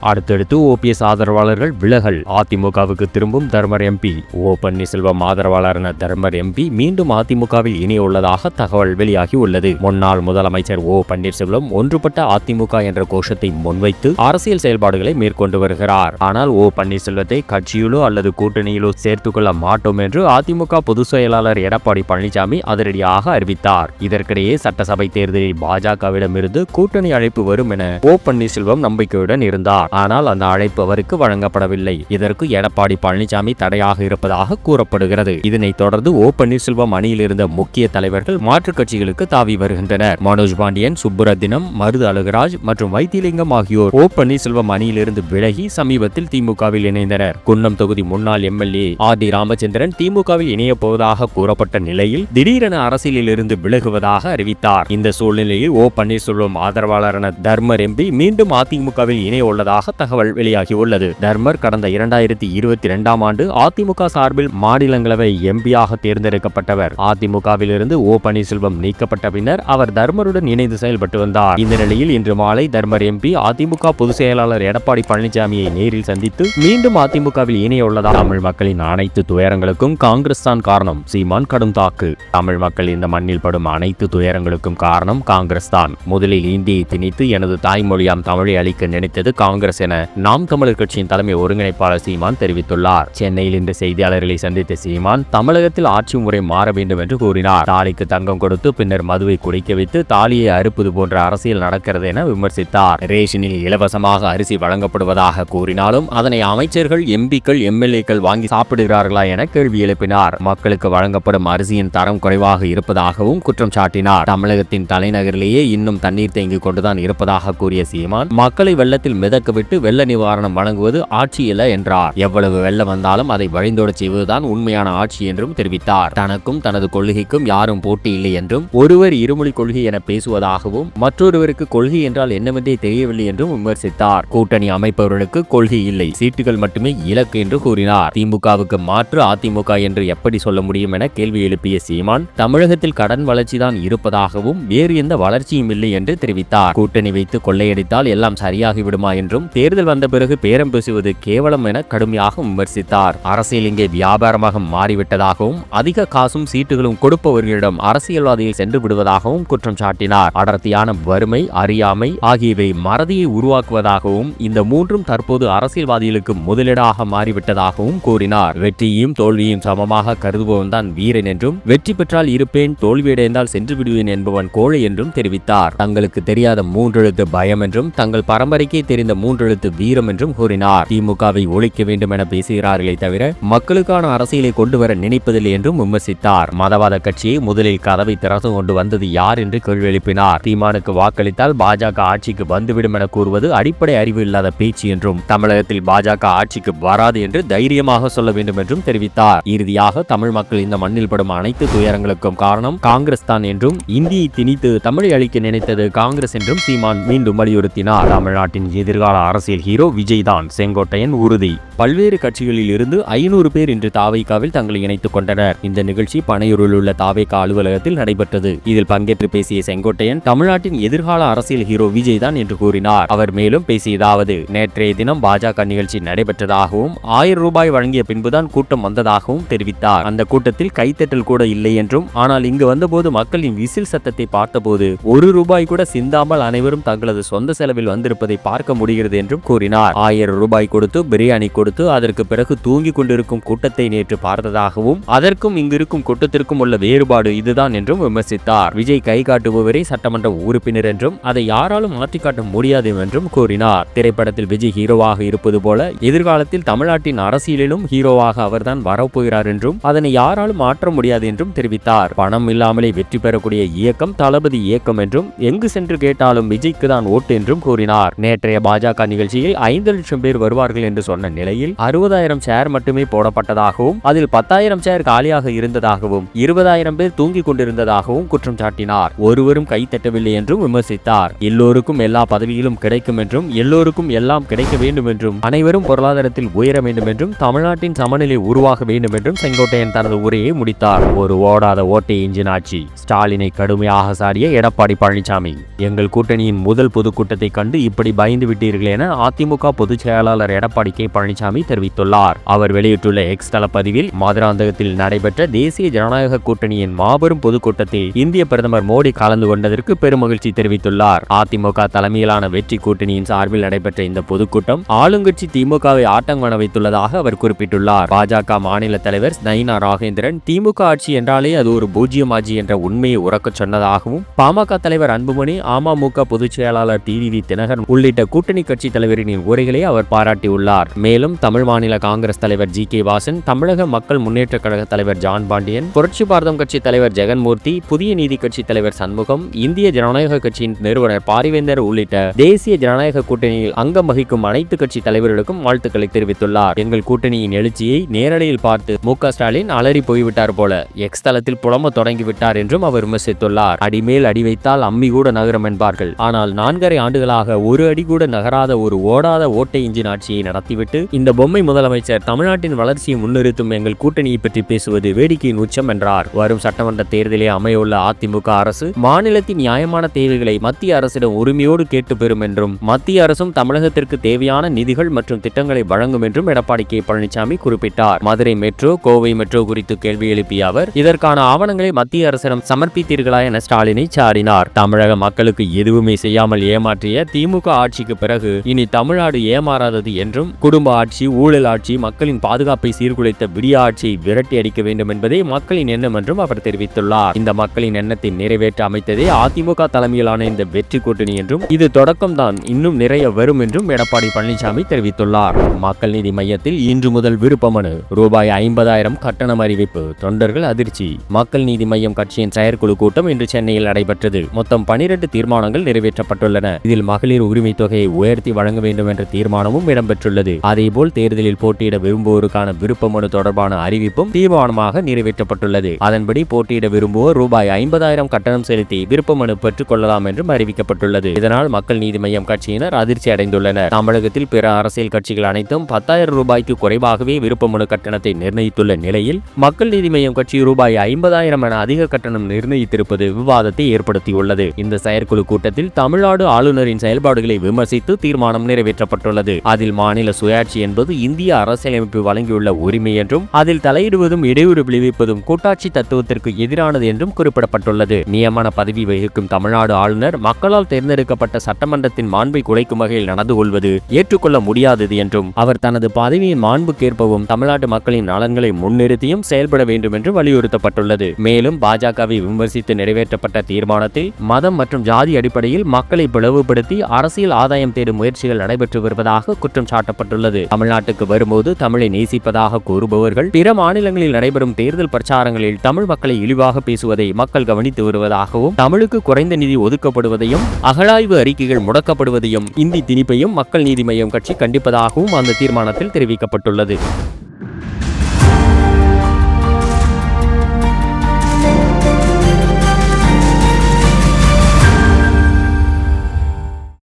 அடுத்தடுத்து ஓபிஎஸ் ஆதரவாளர்கள் விலகல். அதிமுகவுக்கு திரும்பும் தர்மர் எம்பி. ஓ பன்னீர்செல்வம் ஆதரவாளரான தர்மர் எம்பி மீண்டும் அதிமுகவில் இணைய உள்ளதாக தகவல் வெளியாகி உள்ளது. முன்னாள் முதலமைச்சர் ஓ பன்னீர்செல்வம் ஒன்றுபட்ட அதிமுக என்ற கோஷத்தை முன்வைத்து அரசியல் செயல்பாடுகளை மேற்கொண்டு வருகிறார். ஆனால் ஓ பன்னீர்செல்வத்தை கட்சியிலோ அல்லது கூட்டணியிலோ சேர்த்துக்கொள்ள மாட்டோம் என்று அதிமுக பொதுச் செயலாளர் எடப்பாடி பழனிசாமி அதிரடியாக அறிவித்தார். இதற்கிடையே சட்டசபை தேர்தலில் பாஜகவிடமிருந்து கூட்டணி அழைப்பு வரும் என ஓ பன்னீர்செல்வம் நம்பிக்கையுடன் இருந்தார். ஆனால் அந்த அழைப்பு அவருக்கு வழங்கப்படவில்லை. இதற்கு எடப்பாடி பழனிசாமி தடையாக இருப்பதாக கூறப்படுகிறது. இதனைத் தொடர்ந்து ஓ பன்னீர்செல்வம் அணியில் இருந்த முக்கிய தலைவர்கள் மாற்றுக் கட்சிகளுக்கு தாவி வருகின்றனர். மனோஜ் பாண்டியன், சுப்புரத்தினம், மருது அழகுராஜ் மற்றும் வைத்திலிங்கம் ஆகியோர் ஓ பன்னீர்செல்வம் அணியிலிருந்து விலகி சமீபத்தில் திமுகவில் இணைந்தனர். குன்னம் தொகுதி முன்னாள் எம்எல்ஏ ஆர் டி ராமச்சந்திரன் திமுகவில் இணையப் போவதாக கூறப்பட்ட நிலையில் திடீரென அரசியலில் இருந்து விலகுவதாக அறிவித்தார். இந்த சூழ்நிலையில் ஓ பன்னீர்செல்வம் ஆதரவாளரான தர்மர் எம்பி மீண்டும் அதிமுகவில் இணைய உள்ளதாக தகவல் வெளியாகி உள்ளது. தர்மர் கடந்த 2022ஆம் ஆண்டு அதிமுக சார்பில் மாநிலங்களவை எம்பியாக தேர்ந்தெடுக்கப்பட்டவர். அதிமுகவில் இருந்து ஓ பன்னீர்செல்வம் நீக்கப்பட்ட பின்னர் அவர் தர்மருடன் இணைந்து செயல்பட்டு வந்தார். இந்த நிலையில் இன்று மாலை தர்மர் எம்பி அதிமுக பொதுச் செயலாளர் எடப்பாடி பழனிசாமியை நேரில் சந்தித்து மீண்டும் அதிமுகவில் இணைய உள்ளதாக தமிழ் மக்களின் அனைத்து துயரங்களுக்கும் காங்கிரஸ் தான் காரணம். சீமான் கடும் தாக்கு. தமிழ் மக்கள் இந்த மண்ணில் படும் அனைத்து துயரங்களுக்கும் காரணம் காங்கிரஸ் தான். முதலில் இந்தியை திணித்து எனது தாய்மொழியாம் தமிழை அளிக்க நினைத்தது காங்கிரஸ் என நாம் தமிழர் கட்சியின் தலைமை ஒருங்கிணைப்பாளர் சீமான் தெரிவித்துள்ளார். சென்னையில் இன்று செய்தியாளர்களை சந்தித்த சீமான் தமிழகத்தில் ஆட்சி முறை மாற வேண்டும் என்று கூறினார். தாலிக்கு தங்கம் கொடுத்து பின்னர் மதுவை குடிக்க வைத்து தாலியை அறுப்பது போன்ற அரசியல் நடக்கிறது என விமர்சித்தார். ரேஷனில் இலவசமாக அரிசி வழங்கப்படுவதாக கூறினாலும் அதனை அமைச்சர்கள், எம்பிக்கள், எம்எல்ஏக்கள் வாங்கி சாப்பிடுகிறார்களா என கேள்வி எழுப்பினார். மக்களுக்கு வழங்கப்படும் அரிசியின் தரம் குறைவாக இருப்பதாகவும் குற்றம் சாட்டினார். தமிழகத்தின் தலைநகரிலேயே இன்னும் தண்ணீர் தேங்கிக் கொண்டுதான் இருப்பதாக கூறிய சீமான் மக்களை வெள்ளத்தில் மிதக்க விட்டு வெள்ள நிவாரணம் வழங்குவது ஆட்சி இல்ல என்றார். எவ்வளவு வெள்ளம் வந்தாலும் அதை வழிந்தோட செய்வதுதான் உண்மையான ஆட்சி என்றும் தெரிவித்தார். தனக்கும் தனது கொள்கைக்கும் யாரும் போட்டி இல்லை என்றும் ஒருவர் இருமொழி கொள்கை என பேசுவதாகவும் மற்றொருவருக்கு கொள்கை என்றால் என்னவென்றே தெரியவில்லை என்றும் விமர்சித்தார். கூட்டணி அமைப்பவர்களுக்கு கொள்கை இல்லை, சீட்டுகள் மட்டுமே இலக்கு என்று கூறினார். திமுகவுக்கு மாற்று அதிமுக என்று எப்படி சொல்ல முடியும் என கேள்வி எழுப்பிய சீமான் தமிழகத்தில் கடன் வளர்ச்சிதான் இருப்பதாகவும் வேறு எந்த வளர்ச்சியும் இல்லை என்று தெரிவித்தார். கூட்டணி வைத்து கொள்ளையடித்தால் எல்லாம் சரியாகி விடுமா என்றும் தேர்தல் வந்த பிறகு பேரம் பேசுவது கேவலம் என கடுமையாக விமர்சித்தார். அரசியல் இங்கே வியாபாரமாக மாறிவிட்டதாகவும் அதிக காசும் சீட்டுகளும் கொடுப்பவர்களிடம் அரசியல்வாதிகள் சென்று விடுவதாகவும் குற்றம் சாட்டினார். அடர்த்தியான வறுமை, அறியாமை ஆகியவை மறதியை உருவாக்குவதாகவும் இந்த மூன்றும் தற்போது அரசியல்வாதிகளுக்கு முதலீடாக மாறிவிட்டதாகவும் கூறினார். வெற்றியையும் தோல்வியையும் சமமாக கருதுபவன் தான் வீரன் என்றும் வெற்றி பெற்றால் இருப்பேன், தோல்வியடைந்தால் சென்று விடுவேன் என்பவன் கோழை என்றும் தெரிவித்தார். தங்களுக்கு தெரியாத மூன்றெழுத்து பயம் என்றும் தங்கள் பரம்பரைக்கே தெரிந்த மூன்றெழுத்து வீரம் என்றும் கூறினார். திமுகவை ஒழிக்க வேண்டும் என பேசுகிறார்களே தவிர மக்களுக்கான அரசியலை கொண்டு வர நினைப்பதில்லை என்றும் விமர்சித்தார். மதவாத கட்சியை முதலில் கதவை திறந்து கொண்டு வந்தது யார் என்று கேள்வி எழுப்பினார். சீமானுக்கு வாக்களித்தால் பாஜக ஆட்சிக்கு வந்துவிடும் என கூறுவது அடிப்படை அறிவு இல்லாத பேச்சு என்றும் தமிழகத்தில் பாஜக ஆட்சிக்கு வராது என்று தைரியமாக சொல்ல வேண்டும் என்றும் தெரிவித்தார். இறுதியாக தமிழ் மக்கள் இந்த மண்ணில் படும் அனைத்து துயரங்களுக்கும் காரணம் காங்கிரஸ் தான் என்றும் இந்தியை திணித்து தமிழை அளிக்க நினைத்தது காங்கிரஸ் என்றும் சீமான் மீண்டும் வலியுறுத்தினார். தமிழ்நாட்டின் எதிர்கால அரசியல் ஹீரோ விஜய் தான், செங்கோட்டையன் உறுதி. பல்வேறு கட்சிகளில் இருந்து 500 பேர் இன்று தாவேகாவில் தங்களை இணைத்துக் கொண்டனர். இந்த நிகழ்ச்சி பனையூரில் உள்ள தாவேகா அலுவலகத்தில் நடைபெற்றது. இதில் பங்கேற்று பேசிய செங்கோட்டையன் தமிழ்நாட்டின் எதிர்கால அரசியல் ஹீரோ விஜய் தான் என்று கூறினார். அவர் மேலும் பேசியதாவது: நேற்றைய தினம் பாஜக நிகழ்ச்சி நடைபெற்றதாகவும் 1000 ரூபாய் வழங்கிய பின்புதான் கூட்டம் வந்ததாகவும் தெரிவித்தார். அந்த கூட்டத்தில் கைத்தட்டல் கூட இல்லை என்றும், ஆனால் இங்கு வந்தபோது மக்களின் விசில் சத்தத்தை பார்த்தபோது 1 ரூபாய் கூட சிந்தாமல் அனைவரும் தங்களது சொந்த செலவில் வந்திருப்பதை பார்க்க முடிகிறது என்றும் கூறினார். 1000 ரூபாய் கொடுத்து பிரியாணி கொடுத்து அதற்கு பிறகு தூங்கி கொண்டிருக்கும் கூட்டத்தை நேற்று பார்த்ததாகவும் அதற்கும் இங்கிருக்கும் கூட்டத்திற்கும் உள்ள வேறுபாடு இதுதான் என்றும் விமர்சித்தார். விஜய் கை காட்டுபவரே சட்டமன்ற உறுப்பினர் என்றும் அதை யாராலும் மாற்றி காட்ட முடியாது என்றும் கூறினார். திரைப்படத்தில் விஜய் ஹீரோவாக இருப்பது போல எதிர்காலத்தில் தமிழ்நாட்டின் அரசியலிலும் ஹீரோவாக அவர்தான் வரப்போகிறார் என்றும் அதனை யாராலும் மாற்ற முடியாது என்றும் தெரிவித்தார். பணம் இல்லாமலே வெற்றி பெறக்கூடிய இயக்கம் தளபதி இயக்கம் என்றும் எங்கு சென்று கேட்டாலும் விஜய்க்கு தான் ஓட்டு என்றும் கூறினார். நேற்றைய பாஜக நிகழ்ச்சியில் 5 லட்சம் பேர் வருவார்கள் என்று சொன்ன நிலையில் 60,000 சேர் மட்டுமே போடப்பட்டதாகவும் அதில் 10,000 சேர் காலியாக இருந்ததாகவும் 20,000 பேர் தூங்கிக் கொண்டிருந்ததாகவும் குற்றம் சாட்டினார். ஒருவரும் கை தட்டவில்லை என்றும் விமர்சித்தார். எல்லோருக்கும் எல்லா பதவிகளும் கிடைக்கும் என்றும் எல்லோருக்கும் எல்லாம் கிடைக்க வேண்டும் என்றும் அனைவரும் பொருளாதாரத்தில் உயர வேண்டும் என்றும் தமிழ்நாட்டின் சமநிலை உருவாக வேண்டும் என்றும் செங்கோட்டையன் தனது உரையை முடித்தார். ஒரு ஓடாத ஓட்டை இன்ஜின் ஆட்சி. ஸ்டாலினை கடுமையாக சாடிய எடப்பாடி பழனிசாமி. எங்கள் கூட்டணியின் முதல் பொதுக்கூட்டத்தை கண்டு இப்படி பயந்து விட்டீர்கள் தேவையில்லை என அதிமுக பொதுச் செயலாளர் எடப்பாடி கே பழனிசாமி தெரிவித்துள்ளார். அவர் வெளியிட்டுள்ள எக்ஸ் தள பதிவில் மதுராந்தகத்தில் நடைபெற்ற தேசிய ஜனநாயக கூட்டணியின் மாபெரும் பொதுக்கூட்டத்தில் இந்திய பிரதமர் மோடி கலந்து கொண்டதற்கு பெருமகிழ்ச்சி தெரிவித்துள்ளார். அதிமுக தலைமையிலான வெற்றி கூட்டணியின் சார்பில் நடைபெற்ற இந்த பொதுக்கூட்டம் ஆளுங்கட்சி திமுகவை ஆட்டங்காண வைத்துள்ளதாக அவர் குறிப்பிட்டுள்ளார். பாஜக மாநில தலைவர் நயினா ராகேந்திரன் திமுக ஆட்சி என்றாலே அது ஒரு பூஜ்ஜியம் ஆட்சி என்ற உண்மையை உறக்கச் சொன்னதாகவும், பாமக தலைவர் அன்புமணி, அமமுக பொதுச் செயலாளர் டிடிவி தினகரன் உள்ளிட்ட கூட்டணி கட்சி தலைவரின் உரைகளை அவர் பாராட்டியுள்ளார். மேலும் தமிழ் மாநில காங்கிரஸ் தலைவர் ஜி.கே. வாசன், தமிழக மக்கள் முன்னேற்ற கழக தலைவர் ஜான் பாண்டியன், புரட்சி பாரதம் கட்சி தலைவர் ஜெகன்மூர்த்தி, புதிய நீதி கட்சி தலைவர் சண்முகம், இந்திய ஜனநாயக கட்சியின் நிறுவனர் பாரிவேந்தர் உள்ளிட்ட தேசிய ஜனநாயக கூட்டணியில் அங்கம் வகிக்கும் அனைத்து கட்சி தலைவர்களுக்கும் வாழ்த்துக்களை தெரிவித்துள்ளார். எங்கள் கூட்டணியின் எழுச்சியை நேரடியில் பார்த்து மு.க. ஸ்டாலின் அலறி போய்விட்டார் போல எக்ஸ் தளத்தில் புலம்ப தொடங்கிவிட்டார் என்றும் அவர் விமர்சித்துள்ளார். அடிமேல் அடி வைத்தால் அம்மி கூட நகரும் என்பார்கள். ஆனால் 4.5 ஆண்டுகளாக ஒரு அடி கூட நகராத ஒரு ஓடாத ஓட்டை இன்ஜின் ஆட்சியை நடத்திவிட்டு இந்த பொம்மை முதலமைச்சர் தமிழ்நாட்டின் வளர்ச்சியை முன்னிறுத்தும் எங்கள் கூட்டணியை பற்றி பேசுவது வேடிக்கையின் உச்சம் என்றார். வரும் சட்டமன்ற தேர்தலில் அமையுள்ள அதிமுக அரசு மாநிலத்தின் நியாயமான தேவைகளை மத்திய அரசிடம் உரிமையோடு கேட்டு பெறும் என்றும், மத்திய அரசும் தமிழகத்திற்கு தேவையான நிதிகள் மற்றும் திட்டங்களை வழங்கும் என்றும் எடப்பாடி கே பழனிசாமி குறிப்பிட்டார். மதுரை மெட்ரோ, கோவை மெட்ரோ குறித்து கேள்வி எழுப்பிய அவர் இதற்கான ஆவணங்களை மத்திய அரசிடம் சமர்ப்பித்தீர்களா என ஸ்டாலினை சாடினார். தமிழக மக்களுக்கு எதுவுமே செய்யாமல் ஏமாற்றிய திமுக ஆட்சிக்கு பிறகு இனி தமிழ்நாடு ஏமாறாதது என்றும், குடும்ப ஆட்சி, ஊழல் ஆட்சி, மக்களின் பாதுகாப்பை சீர்குலைத்த விடிய ஆட்சியை விரட்டி அடிக்க வேண்டும் என்பதே மக்களின் எண்ணம் என்றும் அவர் தெரிவித்துள்ளார். இந்த மக்களின் எண்ணத்தை நிறைவேற்ற அமைத்ததே அதிமுக தலைமையிலான இந்த வெற்றி கூட்டணி என்றும், இது தொடக்கம்தான், இன்னும் நிறைய வரும் என்றும் எடப்பாடி பழனிசாமி தெரிவித்துள்ளார். மக்கள் நீதி மையத்தில் இன்று முதல் விருப்ப மனு ரூபாய் 50,000 கட்டணம் அறிவிப்பு, தொண்டர்கள் அதிர்ச்சி. மக்கள் நீதி மையம் கட்சியின் செயற்குழு கூட்டம் இன்று சென்னையில் நடைபெற்றது. மொத்தம் 12 தீர்மானங்கள் நிறைவேற்றப்பட்டுள்ளன. இதில் மகளிர் உரிமை தொகையை உயர்த்தி வழங்க வேண்டும் என்ற தீர்மானமும் இடம்பெற்றுள்ளது. அதேபோல் தேர்தலில் போட்டியிட விரும்புவோருக்கான விருப்ப மனு தொடர்பான அறிவிப்பும் தீர்மானமாக நிறைவேற்றப்பட்டுள்ளது. அதன்படி போட்டியிட விரும்புவோர் ரூபாய் 50,000 கட்டணம் செலுத்தி விருப்ப மனு பெற்றுக் கொள்ளலாம் என்றும் அறிவிக்கப்பட்டுள்ளது. இதனால் மக்கள் நீதி மையம் கட்சியினர் அதிர்ச்சி அடைந்துள்ளனர். தமிழகத்தில் பிற அரசியல் கட்சிகள் அனைத்தும் 10,000 ரூபாய்க்கு குறைவாகவே விருப்ப மனு கட்டணத்தை நிர்ணயித்துள்ள நிலையில் மக்கள் நீதி மையம் கட்சி ரூபாய் 50,000 என அதிக கட்டணம் நிர்ணயித்திருப்பது விவாதத்தை ஏற்படுத்தியுள்ளது. இந்த செயற்குழு கூட்டத்தில் தமிழ்நாடு ஆளுநரின் செயல்பாடுகளை விமர்சித்து தீர்மானம் நிறைவேற்றப்பட்டுள்ளது. அதில் மாநில சுயாட்சி என்பது இந்திய அரசியலமைப்பு வழங்கியுள்ள உரிமை என்றும், அதில் தலையிடுவதும் இடையூறு விளைவிப்பதும் கூட்டாட்சி தத்துவத்திற்கு எதிரானது என்றும் குறிப்பிடப்பட்டுள்ளது. நியமன பதவி வகிக்கும் தமிழ்நாடு ஆளுநர் மக்களால் தேர்ந்தெடுக்கப்பட்ட சட்டமன்றத்தின் மாண்பை குலைக்கும் வகையில் நடந்து கொள்வது ஏற்றுக்கொள்ள முடியாதது என்றும், அவர் தனது பதவியின் மாண்புக்கேற்பவும் தமிழ்நாட்டு மக்களின் நலன்களை முன்னிறுத்தியும் செயல்பட வேண்டும் என்று வலியுறுத்தப்பட்டுள்ளது. மேலும் பாஜகவை விமர்சித்து நிறைவேற்றப்பட்ட தீர்மானத்தில் மதம் மற்றும் ஜாதி அடிப்படையில் மக்களை பிளவுபடுத்தி அரசியல் ஆதாயம் தேடும் முயற்சிகள் நடைபெற்று வருவதாக குற்றம் சாட்டப்பட்டுள்ளது. தமிழ்நாட்டுக்கு வரும்போது தமிழை நேசிப்பதாக கூறுபவர்கள் பிற மாநிலங்களில் நடைபெறும் தேர்தல் பிரச்சாரங்களில் தமிழ் மக்களை இழிவாக பேசுவதை மக்கள் கவனித்து வருவதாகவும், தமிழுக்கு குறைந்த நிதி ஒதுக்கப்படுவதையும், அகழாய்வு அறிக்கைகள் முடக்கப்படுவதையும், இந்தி திணிப்பையும் மக்கள் நீதி மையம் கட்சி கண்டிப்பதாகவும் அந்த தீர்மானத்தில் தெரிவிக்கப்பட்டுள்ளது.